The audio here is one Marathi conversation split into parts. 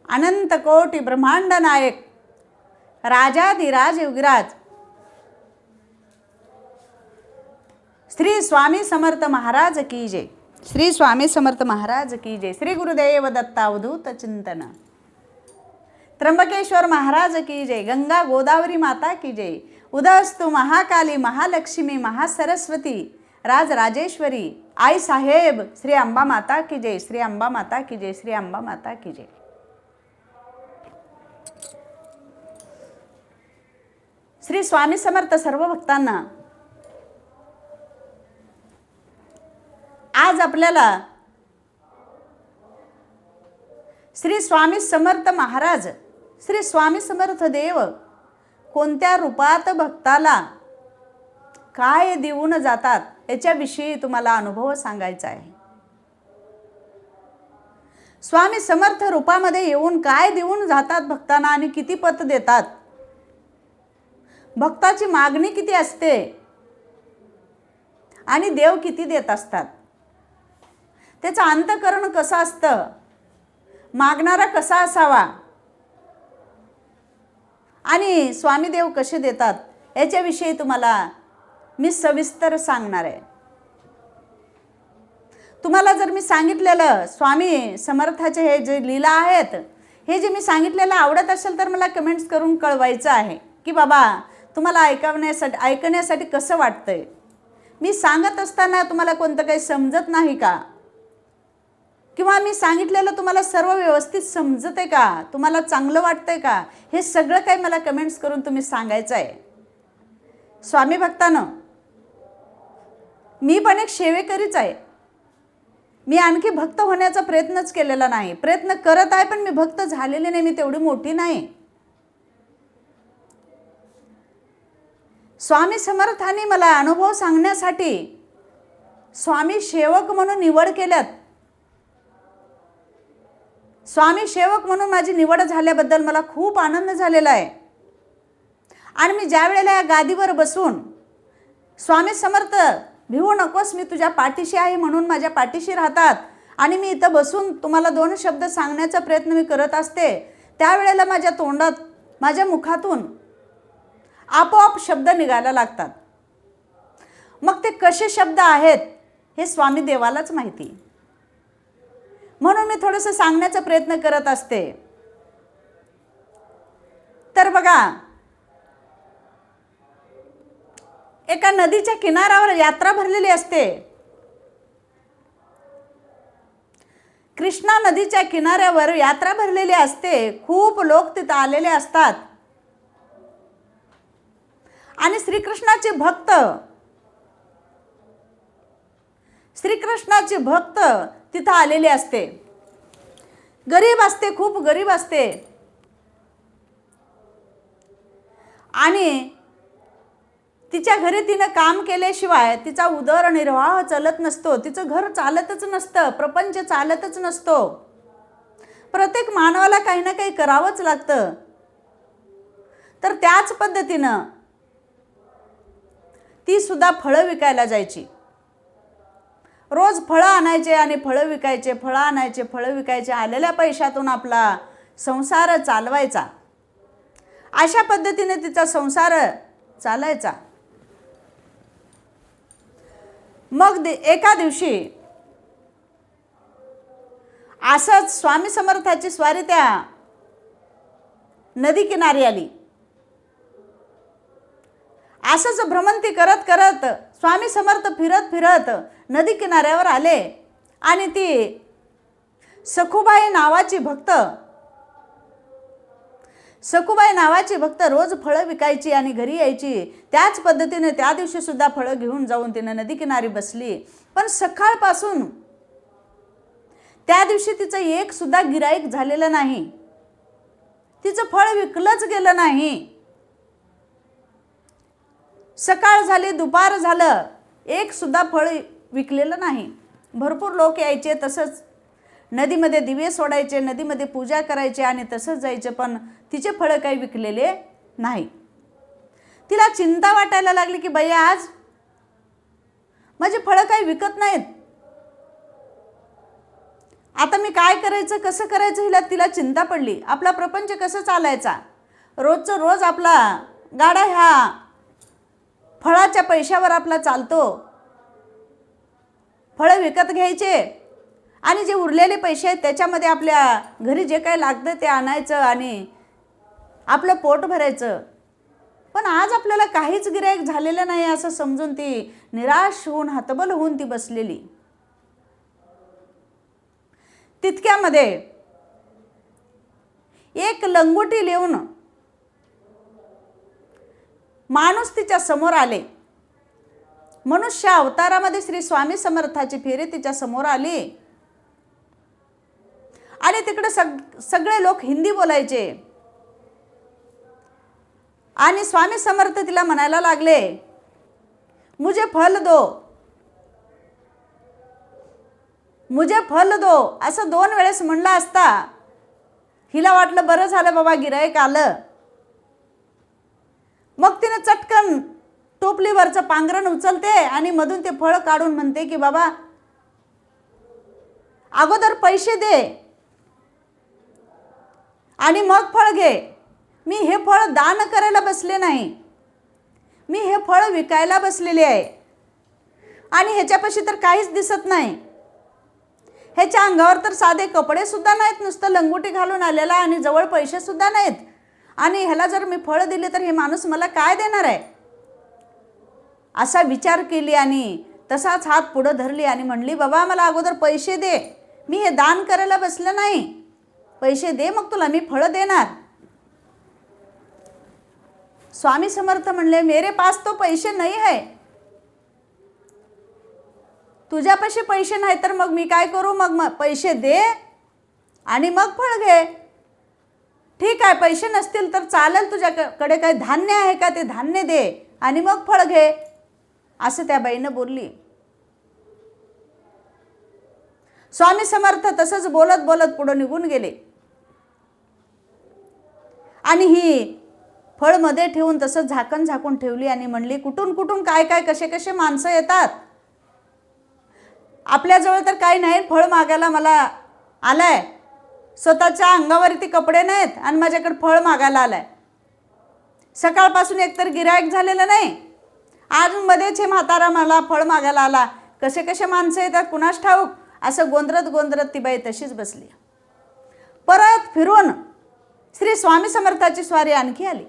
अनंत कोटी ब्रह्मांड नायक राजाधिराज योगीराज श्री स्वामी समर्थ महाराज की जय. श्री स्वामी समर्थ महाराज की जय. श्री गुरुदेव दत्त अवधूत चिंतन. त्र्यंबकेश्वर महाराज की जय. गंगा गोदावरी माता की जय. उदयस्तु महाकाली महालक्ष्मी महासरस्वती राजराजेश्वरी आई साहेब श्री अंबा माता की जय. श्री अंबा माता की जय. श्री अंबा माता की जय. श्री स्वामी समर्थ सर्व भक्तांना आज आपल्याला श्री स्वामी समर्थ महाराज श्री स्वामी समर्थ देव कोणत्या रूपात भक्ताला काय देऊन जातात याच्याविषयी तुम्हाला अनुभव सांगायचा आहे. स्वामी समर्थ रूपामध्ये येऊन काय देऊन जातात भक्तांना आणि किती पत देतात, भक्ताची मागणी किती असते आणि देव किती देत असतात, त्याचं अंतःकरण कसं असतं, मागणारा कसा असावा आणि स्वामी देव कसे देतात याच्याविषयी तुम्हाला मी सविस्तर सांगणार आहे. तुम्हाला जर मी सांगितलेलं स्वामी समर्थाचे हे जे लीला आहेत हे जे मी सांगितलेलं आवडत असेल तर मला कमेंट्स करून कळवायचं आहे की बाबा तुम्हाला ऐकण्यासाठी कसं वाटतंय. मी सांगत असताना तुम्हाला कोणतं काही समजत नाही का, किंवा मी सांगितलेलं तुम्हाला सर्व व्यवस्थित समजते का, तुम्हाला चांगलं वाटतंय का, हे सगळं काही मला कमेंट्स करून तुम्ही सांगायचं आहे. स्वामी भक्तांनो, मी पण एक सेवेकरीच आहे. मी आणखी भक्त होण्याचा प्रयत्नच केलेला नाही. प्रयत्न करत आहे पण मी भक्त झालेले नाही. मी तेवढी मोठी नाही. स्वामी समर्थांनी मला अनुभव सांगण्यासाठी स्वामी सेवक म्हणून निवड केल्यात. स्वामी सेवक म्हणून माझी निवड झाल्याबद्दल मला खूप आनंद झालेला आहे. आणि मी ज्या वेळेला या गादीवर बसून स्वामी समर्थ भिवू नकोस मी तुझ्या पाठीशी आहे म्हणून माझ्या पाठीशी राहतात आणि मी इथं बसून तुम्हाला दोन शब्द सांगण्याचा प्रयत्न मी करत असते, त्यावेळेला माझ्या तोंडात माझ्या मुखातून आपोआप शब्द निघायला लागतात. मग ते कसे शब्द आहेत हे स्वामी देवालाच माहिती. म्हणून मी थोडंसं सांगण्याचा प्रयत्न करत असते. तर बघा, एका नदीच्या किनाऱ्यावर यात्रा भरलेली असते. कृष्णा नदीच्या किनाऱ्यावर यात्रा भरलेली असते. खूप लोक तिथं आलेले असतात आणि श्रीकृष्णाचे भक्त तिथं आलेले असते. गरीब असते, खूप गरीब असते आणि तिच्या घरी तिनं काम केल्याशिवाय तिचा उदरनिर्वाह चालत नसतो. तिचं घर चालतच नसतं, प्रपंच चालतच नसतो. प्रत्येक मानवाला काही ना काही करावंच लागतं. तर त्याच पद्धतीनं ती सुद्धा फळं विकायला जायची. रोज फळं आणायचे आणि फळं विकायचे, फळं आणायचे, फळं विकायचे. आलेल्या पैशातून आपला संसार चालवायचा. अशा पद्धतीने तिचा संसार चालायचा. मग एका दिवशी असंच स्वामी समर्थाची स्वारी त्या नदी किनारी आली. असंच भ्रमंती करत करत स्वामी समर्थ फिरत फिरत नदी किनाऱ्यावर आले आणि ती सखुबाई नावाची भक्त रोज फळं विकायची आणि घरी यायची. त्याच पद्धतीने त्या दिवशी सुद्धा फळं घेऊन जाऊन तिने नदी किनारी बसली. पण सकाळपासून त्या दिवशी तिचं एक सुद्धा गिराईक झालेलं नाही. तिचं फळ विकलंच गेलं नाही. सकाळ झाली, दुपार झालं, एक सुद्धा फळ विकलेलं नाही. भरपूर लोक यायचे, तसंच नदीमध्ये दिवे सोडायचे, नदीमध्ये पूजा करायचे आणि तसंच जायचे, पण तिचे फळं काही विकलेले नाही. तिला चिंता वाटायला लागली की बाई आज माझे फळं काही विकत नाहीत. आता मी काय करायचं, कसं करायचं, तिला चिंता पडली. आपला प्रपंच कसं चालायचा. रोजचं रोज आपला गाडा ह्या फळाच्या पैशावर आपला चालतो. फळं विकत घ्यायचे आणि जे उरलेले पैसे आहेत त्याच्यामध्ये आपल्या घरी जे काही लागतं ते आणायचं आणि आपलं पोट भरायचं. पण आज आपल्याला काहीच गिऱ्हाईक झालेलं नाही असं समजून ती निराश होऊन, हतबल होऊन ती बसलेली. तितक्यामध्ये एक लंगोटी लिहून माणूस तिच्या समोर आले. मनुष्य अवतारामध्ये श्री स्वामी समर्थाची फेरी तिच्या समोर आली आणि तिकडे सगळे लोक हिंदी बोलायचे. आणि स्वामी समर्थ तिला म्हणायला लागले, मुझे फल दो, मुझे फल दो, असं 2 वेळेस म्हणला असता हिला वाटलं बरं झालं बाबा गिऱ्हाईक आलं. मग तिने चटकन टोपलीवरचं पांघरण उचलते आणि मधून ते फळ काढून म्हणते की बाबा अगोदर पैसे दे आणि मग फळ घे. मी हे फळ दान करायला बसले नाही, मी हे फळ विकायला बसलेले आहे. आणि ह्याच्यापाशी तर काहीच दिसत नाही. ह्याच्या अंगावर तर साधे कपडे सुद्धा नाहीत, नुसतं लंगोटी घालून आलेला आणि जवळ पैसे सुद्धा नाहीत. आणि ह्याला जर मी फळ दिले तर हे माणूस मला काय देणार आहे, असा विचार केली. आणि तसाच हात पुढे धरली आणि म्हणली, बाबा मला अगोदर पैसे दे, मी हे दान करायला बसलं नाही, पैसे दे मग तुला मी फळ देणार. स्वामी समर्थ म्हणले, मेरे पास तो पैसे नहीं है. तुझ्यापाशी पैसे नाही तर मग मी काय करू, मग पैसे दे आणि मग फळ घे. ठीक आहे, पैसे नसतील तर चालेल, तुझ्याकडे काही धान्य आहे का ते धान्य दे आणि मग फळ घे, असं त्या बाईनं बोलली. स्वामी समर्थ तसंच बोलत बोलत पुढे निघून गेले. आणि ही फळ मध्ये ठेवून तसंच झाकण झाकून ठेवली आणि म्हणली, कुठून कुठून काय काय कसे कसे माणसं येतात. आपल्याजवळ तर काही नाही, फळ मागायला मला आलाय, स्वतःच्या अंगावरती कपडे नाहीत आणि माझ्याकडे फळ मागायला आलाय. सकाळपासून एकतर गिऱ्हाईक झालेलं नाही, आज मध्येच हे म्हातारा मला फळ मागायला आला. कसे कसे माणसं येतात कुणास ठाऊक, असं गोंधरत गोंधरत ती बाई तशीच बसली. परत फिरून श्री स्वामी समर्थाची स्वारी आणखी आली.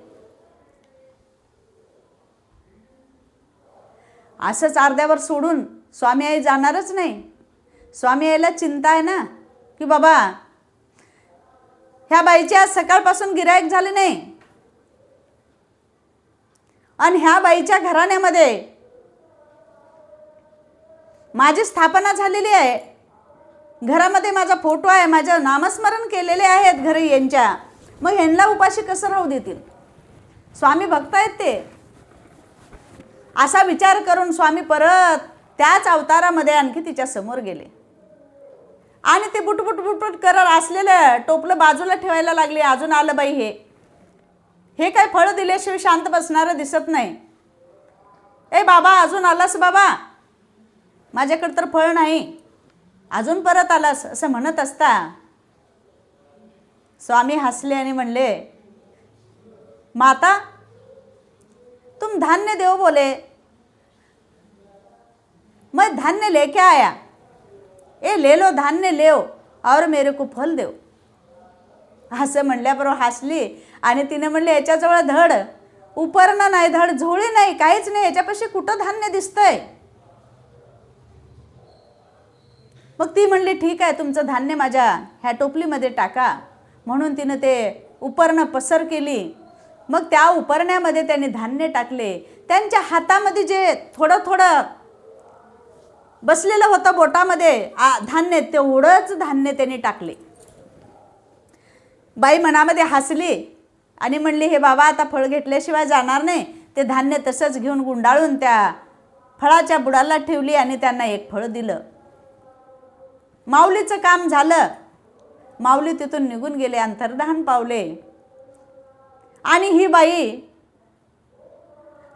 असंच अर्ध्यावर सोडून स्वामी आई जाणारच नाही. स्वामी आईला चिंता आहे ना की बाबा ह्या बाईची आज सकाळपासून गिऱ्हाईक झाले नाही आणि ह्या बाईच्या घराण्यामध्ये माझी स्थापना झालेली आहे. घरामध्ये माझा फोटो आहे, माझं नामस्मरण केलेले आहेत घरी यांच्या, मग ह्यांना उपाशी कसं राहू देतील. स्वामी भक्त आहेत ते. असा विचार करून स्वामी परत त्याच अवतारामध्ये आणखी तिच्या समोर गेले आणि ते बुटबुट बुटबुट करत असलेलं टोपलं बाजूला ठेवायला लागले. अजून आलं बाई, हे काय फळ दिल्याशिवाय शांत बसणारं दिसत नाही. ए बाबा, अजून आलास बाबा, माझ्याकडे तर फळ नाही, अजून परत आलास, असं म्हणत असता स्वामी हसले आणि म्हणले, माता तुम धान्य देव बोले, मैं धान्य लेके आया, ए ले लो धान्य ले और मेरे को फल देव. असं म्हणल्याबरोबर हसली आणि तिने म्हणले, याच्याजवळ धड उपरणं नाही, धड झोळी नाही, काहीच नाही, याच्यापाशी कुठं धान्य दिसतंय. मग ती म्हणली, ठीक आहे, तुमचं धान्य माझ्या ह्या टोपलीमध्ये टाका. म्हणून तिनं ते उपरणं पसर केली. मग त्या उपरण्यामध्ये त्यांनी धान्य टाकले. त्यांच्या हातामध्ये जे थोडं थोडं बसलेलं होतं बोटामध्ये धान्य, तेवढंच धान्य त्यांनी टाकले. बाई मनामध्ये हसली आणि म्हणली, हे बाबा आता फळ घेतल्याशिवाय जाणार नाही. ते धान्य तसंच घेऊन गुंडाळून त्या फळाच्या बुडाला ठेवली आणि त्यांना एक फळ दिलं. माऊलीचं काम झालं. माऊली तिथून निघून गेले, अंतर्धान पावले. आणि ही बाई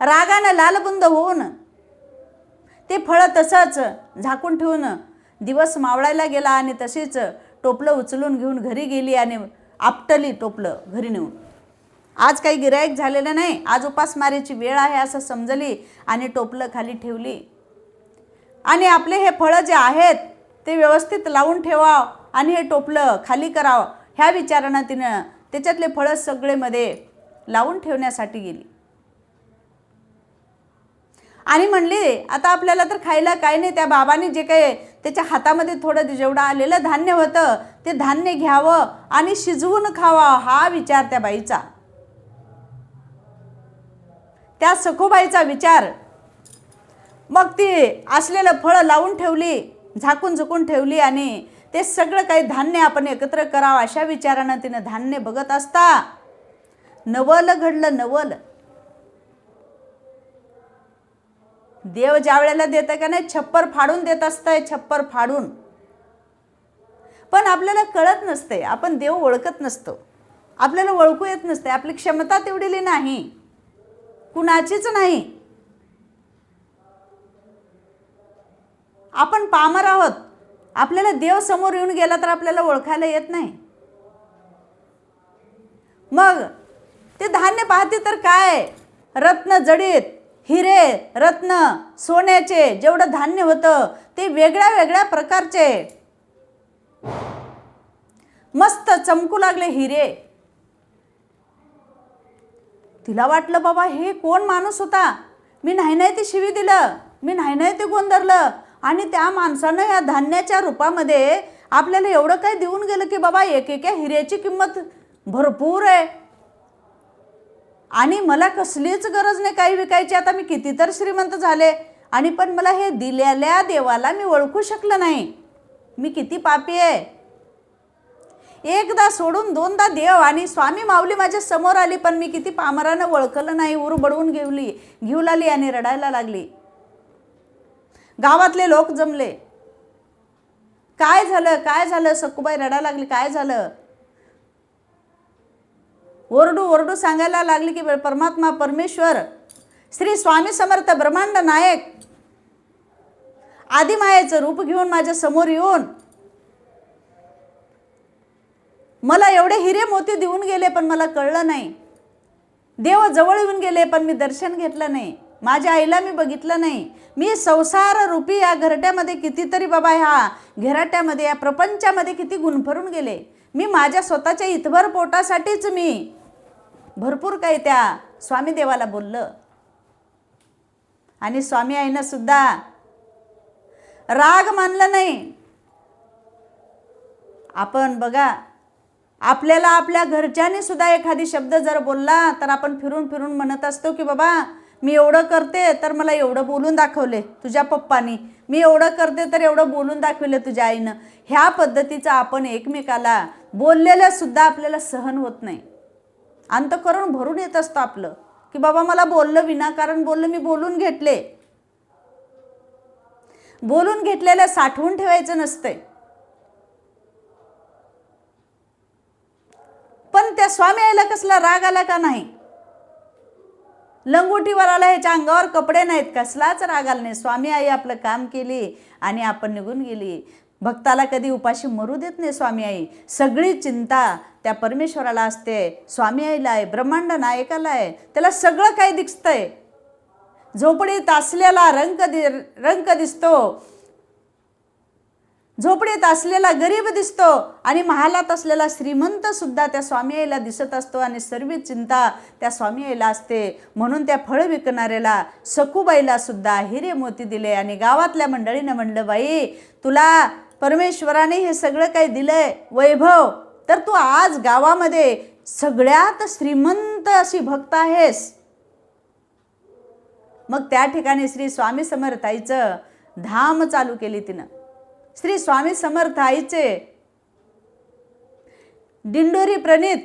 रागानं लालबुंद होऊन ते फळ तसंच झाकून ठेवून दिवस मावळायला गेला आणि तशीच टोपलं उचलून घेऊन घरी गेली आणि आपटली टोपलं घरी नेऊन. आज काही गिराईक झालेलं नाही, आज उपासमारीची वेळ आहे असं समजली आणि टोपलं खाली ठेवली. आणि आपले हे फळं जे आहेत ते व्यवस्थित लावून ठेवावं आणि हे टोपलं खाली करावं ह्या विचारानं तिनं त्याच्यातले फळं सगळे मध्ये लावून ठेवण्यासाठी गेली. आणि म्हणली आता आपल्याला तर खायला काय नाही, त्या बाबांनी जे काही त्याच्या हातामध्ये थोडं जेवढं आलेलं धान्य होतं ते धान्य घ्यावं आणि शिजवून खावं हा विचार त्या बाईचा, त्या सखूबाईचा विचार. मग ती असलेलं फळं लावून ठेवली, झाकून झुकून ठेवली आणि ते सगळं काही धान्य आपण एकत्र करावं अशा विचारानं तिनं धान्य बघत असता नवल घडलं. नवल देव ज्या वेळेला देतं का नाही छप्पर फाडून देत असतंय, छप्पर फाडून. पण आपल्याला कळत नसते, आपण देव ओळखत नसतो, आपल्याला ओळखू येत नसते, आपली क्षमता तेवढीली नाही, कुणाचीच नाही. आपण पामर आहोत, आपल्याला देव समोर येऊन गेला तर आपल्याला ओळखायला येत नाही. मग ते धान्य पाहते तर काय रत्न जडित, हिरे रत्न सोन्याचे जेवढं धान्य होतं ते वेगळ्या वेगळ्या प्रकारचे मस्त चमकू लागले हिरे. तिला वाटलं बाबा हे कोण माणूस होता, मी नाही ते शिवी दिलं, मी नाही ते गोंधरलं आणि त्या माणसानं या धान्याच्या रूपामध्ये आपल्याला एवढं काय देऊन गेलं की बाबा एक हिऱ्याची किंमत भरपूर आहे आणि मला कसलीच गरज नाही काही विकायची, आता मी किती तर श्रीमंत झाले आणि पण मला हे दिलेल्या देवाला मी ओळखू शकलं नाही, मी किती पापी आहे. एकदा सोडून दोनदा देव आणि स्वामी माऊली माझ्या समोर आली पण मी किती पामरानं ओळखलं नाही, उर बडवून घेऊ लागली आणि रडायला लागली. गावातले लोक जमले, काय झालं सखूबाई रडायला लागली, काय झालं. ओरडू सांगायला लागली की परमात्मा परमेश्वर श्री स्वामी समर्थ ब्रह्मांड नायक आदिमायेचं रूप घेऊन माझ्या समोर येऊन मला एवढे हिरे मोती देऊन गेले पण मला कळलं नाही. देव जवळ येऊन गेले पण मी दर्शन घेतलं नाही, माझ्या आईला मी बघितलं नाही. मी संसार रूपी या घरट्यामध्ये कितीतरी बाबा ह्या घराट्यामध्ये या प्रपंचामध्ये किती गुणफरून गेले. मी माझ्या स्वतःच्या इथभर पोटासाठीच मी भरपूर काही त्या स्वामी देवाला बोललं आणि स्वामी आईनं सुद्धा राग मानला नाही. आपण बघा आपल्याला आपल्या घरच्यांनी सुद्धा एखादी शब्द जर बोलला तर आपण फिरून म्हणत असतो की बाबा मी एवढं करते तर मला एवढं बोलून दाखवले तुझ्या पप्पानी, मी एवढं करते तर एवढं बोलून दाखवले तुझ्या आईनं. ह्या पद्धतीचं आपण एकमेकाला बोललेलं सुद्धा आपल्याला सहन होत नाही. अंतःकरण भरून येत असतं आपलं की बाबा मला बोललं, विनाकारण बोललं, मी बोलून घेतले. बोलून घेतलेलं साठवून ठेवायचं नसतंय. पण त्या स्वामी आईला कसला राग आला का नाही, लंगोटीवर आला, ह्याच्या अंगावर कपडे नाहीत, कसलाच राग आला नाही. स्वामी आई आपलं काम केली आणि आपण निघून गेली. भक्ताला कधी उपाशी मरू देत नाही स्वामी आई. सगळी चिंता त्या परमेश्वराला असते, स्वामी आईला आहे, ब्रह्मांड नायकाला आहे. त्याला सगळं काही दिसतंय. झोपडीत असलेला रंक दिसतो, झोपडीत असलेला गरीब दिसतो आणि महालात असलेला श्रीमंत सुद्धा त्या स्वामी आईला दिसत असतो आणि सर्व चिंता त्या स्वामी आईला असते. म्हणून त्या फळ विकणाऱ्याला सखूबाईला सुद्धा हिरे मोती दिले आणि गावातल्या मंडळीनं म्हणलं बाई तुला परमेश्वराने हे सगळं काही दिलंय वैभव, तर तू आज गावामध्ये सगळ्यात श्रीमंत अशी भक्त आहेस. मग त्या ठिकाणी श्री स्वामी समर्थ आईचं धाम चालू केली तिनं. श्री स्वामी समर्थ आईचे दिंडोरी प्रणित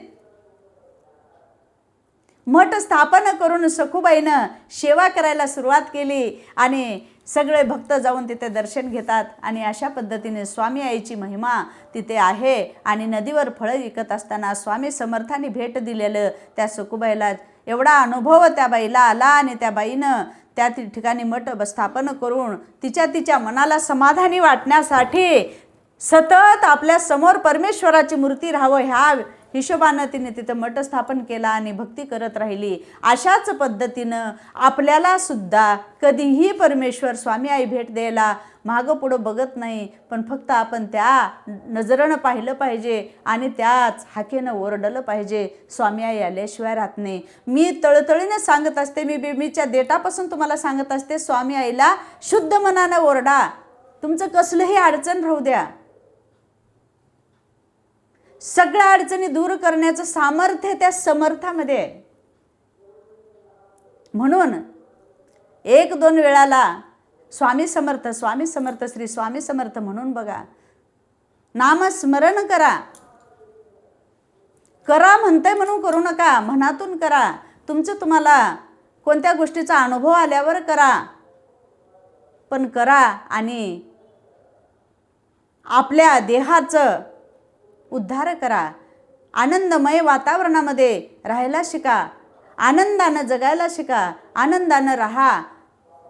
मठ स्थापना करून सखूबाईनं सेवा करायला सुरुवात केली आणि सगळे भक्त जाऊन तिथे दर्शन घेतात. आणि अशा पद्धतीने स्वामी आईची महिमा तिथे आहे. आणि नदीवर फळं विकत असताना स्वामी समर्थांनी भेट दिलेलं त्या सखूबाईला एवढा अनुभव त्या बाईला आला आणि त्या बाईनं त्या ठिकाणी मठ स्थापन करून तिच्या मनाला समाधानी वाटण्यासाठी सतत आपल्या समोर परमेश्वराची मूर्ती राहावं ह्या हिशोबानं तिने तिथं मठ स्थापन केला आणि भक्ती करत राहिली. अशाच पद्धतीनं आपल्याला सुद्धा कधीही परमेश्वर स्वामी आई भेट द्यायला मागं पुढं बघत नाही, पण फक्त आपण त्या नजरेनं पाहिलं पाहिजे आणि त्याच हाकेनं ओरडलं पाहिजे. स्वामी आई आल्याशिवाय राहत नाही. मी तळतळीनं सांगत असते, मी बेबीच्या डेटापासून तुम्हाला सांगत असते, स्वामी आईला शुद्ध मनानं ओरडा. तुमचं कसलंही अडचण राहू द्या, सगळ्या अडचणी दूर करण्याचं सामर्थ्य त्या समर्थामध्ये आहे. म्हणून 1-2 वेळाला स्वामी समर्थ, स्वामी समर्थ, श्री स्वामी समर्थ म्हणून बघा. नामस्मरण करा. करा म्हणतंय म्हणून करू नका, मनातून करा. तुम्हाला कोणत्या गोष्टीचा अनुभव आल्यावर करा, पण करा आणि आपल्या देहाचं उद्धार करा. आनंदमय वातावरणामध्ये राहायला शिका, आनंदानं जगायला शिका, आनंदानं राहा,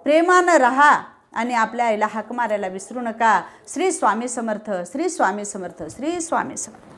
प्रेमानं राहा आणि आपल्या आईला हाक मारायला विसरू नका. श्री स्वामी समर्थ, श्री स्वामी समर्थ, श्री स्वामी समर्थ.